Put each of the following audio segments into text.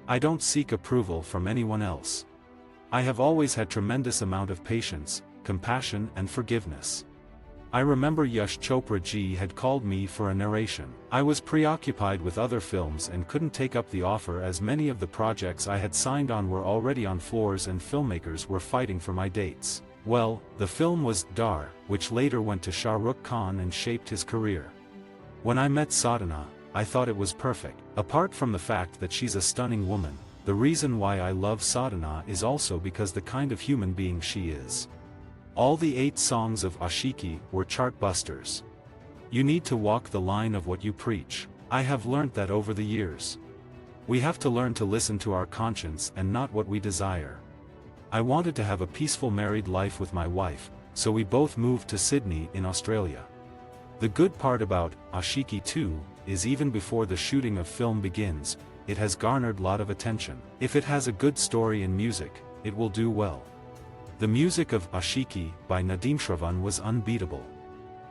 I don't seek approval from anyone else. I have always had tremendous amount of patience, compassion and forgiveness. I remember Yash Chopra ji had called me for a narration. I was preoccupied with other films and couldn't take up the offer as many of the projects I had signed on were already on floors and filmmakers were fighting for my dates. Well, the film was Darr, which later went to Shah Rukh Khan and shaped his career. When I met Sadhana, I thought it was perfect. Apart from the fact that she's a stunning woman, the reason why I love Sadhana is also because the kind of human being she is. All the 8 songs of Aashiqui were chartbusters. You need to walk the line of what you preach. I have learnt that over the years. We have to learn to listen to our conscience and not what we desire. I wanted to have a peaceful married life with my wife, so we both moved to Sydney in Australia. The good part about Aashiqui 2 is even before the shooting of film begins, it has garnered a lot of attention. If it has a good story and music, it will do well. The music of Aashiqui by Nadeem Shravan was unbeatable.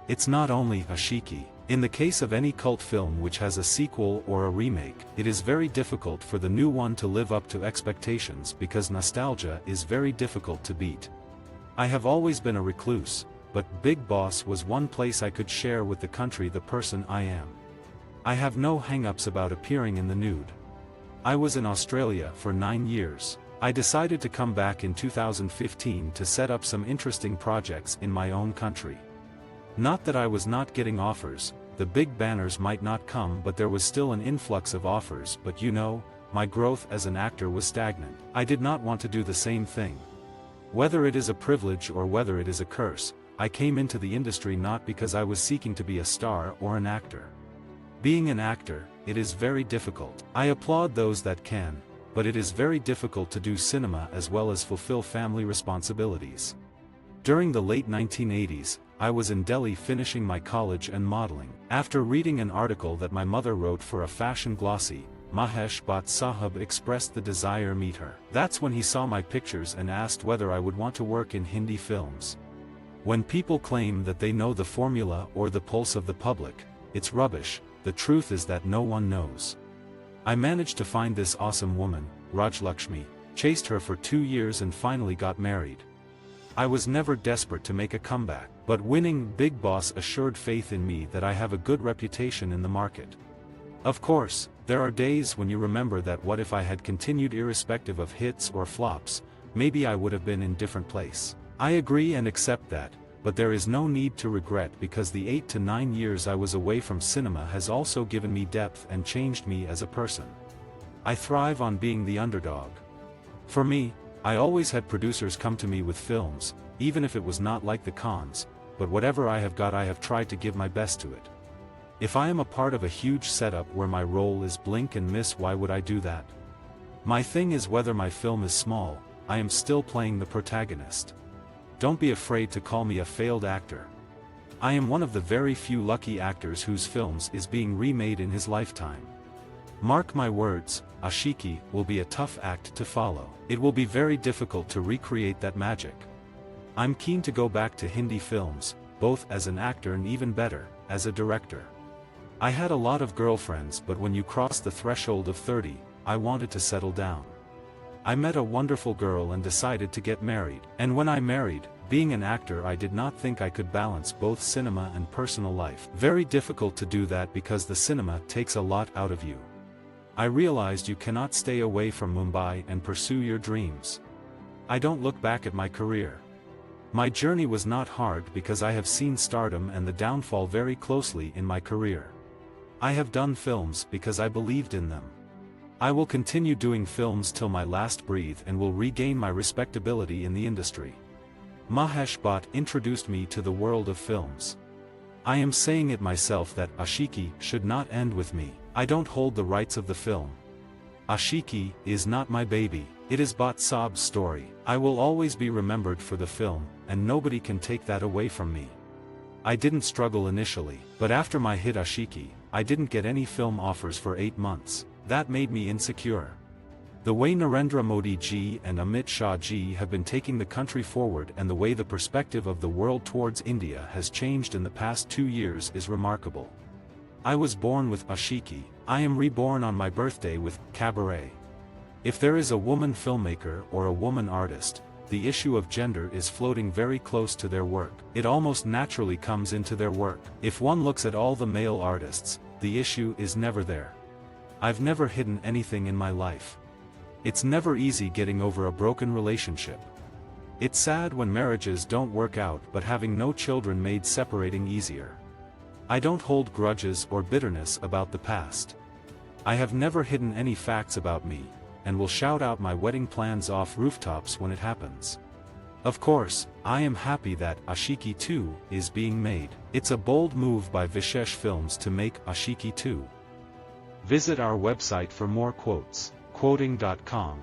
It's not only Aashiqui. In the case of any cult film which has a sequel or a remake, it is very difficult for the new one to live up to expectations because nostalgia is very difficult to beat. I have always been a recluse, but Big Boss was one place I could share with the country the person I am. I have no hang-ups about appearing in the nude. I was in Australia for 9 years. I decided to come back in 2015 to set up some interesting projects in my own country. Not that I was not getting offers, the big banners might not come but there was still an influx of offers, but you know, my growth as an actor was stagnant. I did not want to do the same thing. Whether it is a privilege or whether it is a curse, I came into the industry not because I was seeking to be a star or an actor. Being an actor, it is very difficult. I applaud those that can. But it is very difficult to do cinema as well as fulfill family responsibilities. During the late 1980s, I was in Delhi finishing my college and modeling. After reading an article that my mother wrote for a fashion glossy, Mahesh Bhatt Sahab expressed the desire to meet her. That's when he saw my pictures and asked whether I would want to work in Hindi films. When people claim that they know the formula or the pulse of the public, it's rubbish. The truth is that no one knows. I managed to find this awesome woman, Rajlakshmi, chased her for 2 years and finally got married. I was never desperate to make a comeback, but winning Big Boss assured faith in me that I have a good reputation in the market. Of course, there are days when you remember that what if I had continued irrespective of hits or flops, maybe I would have been in a different place. I agree and accept that, but there is no need to regret because the 8 to 9 years I was away from cinema has also given me depth and changed me as a person. I thrive on being the underdog. For me, I always had producers come to me with films, even if it was not like the Khans, but whatever I have got I have tried to give my best to it. If I am a part of a huge setup where my role is blink and miss, why would I do that? My thing is whether my film is small, I am still playing the protagonist. Don't be afraid to call me a failed actor. I am one of the very few lucky actors whose films is being remade in his lifetime. Mark my words, Aashiqui will be a tough act to follow. It will be very difficult to recreate that magic. I'm keen to go back to Hindi films, both as an actor and even better, as a director. I had a lot of girlfriends, but when you cross the threshold of 30, I wanted to settle down. I met a wonderful girl and decided to get married. And when I married, being an actor, I did not think I could balance both cinema and personal life. Very difficult to do that because the cinema takes a lot out of you. I realized you cannot stay away from Mumbai and pursue your dreams. I don't look back at my career. My journey was not hard because I have seen stardom and the downfall very closely in my career. I have done films because I believed in them. I will continue doing films till my last breath and will regain my respectability in the industry. Mahesh Bhatt introduced me to the world of films. I am saying it myself that Aashiqui should not end with me. I don't hold the rights of the film. Aashiqui is not my baby, it is Bhatt Saab's story. I will always be remembered for the film, and nobody can take that away from me. I didn't struggle initially, but after my hit Aashiqui, I didn't get any film offers for 8 months. That made me insecure. The way Narendra Modi ji and Amit Shah ji have been taking the country forward and the way the perspective of the world towards India has changed in the past 2 years is remarkable. I was born with Aashiqui. I am reborn on my birthday with Cabaret. If there is a woman filmmaker or a woman artist, the issue of gender is floating very close to their work. It almost naturally comes into their work. If one looks at all the male artists, the issue is never there. I've never hidden anything in my life. It's never easy getting over a broken relationship. It's sad when marriages don't work out, but having no children made separating easier. I don't hold grudges or bitterness about the past. I have never hidden any facts about me, and will shout out my wedding plans off rooftops when it happens. Of course, I am happy that Aashiqui 2 is being made. It's a bold move by Vishesh Films to make Aashiqui 2. Visit our website for more quotes, quoting.com.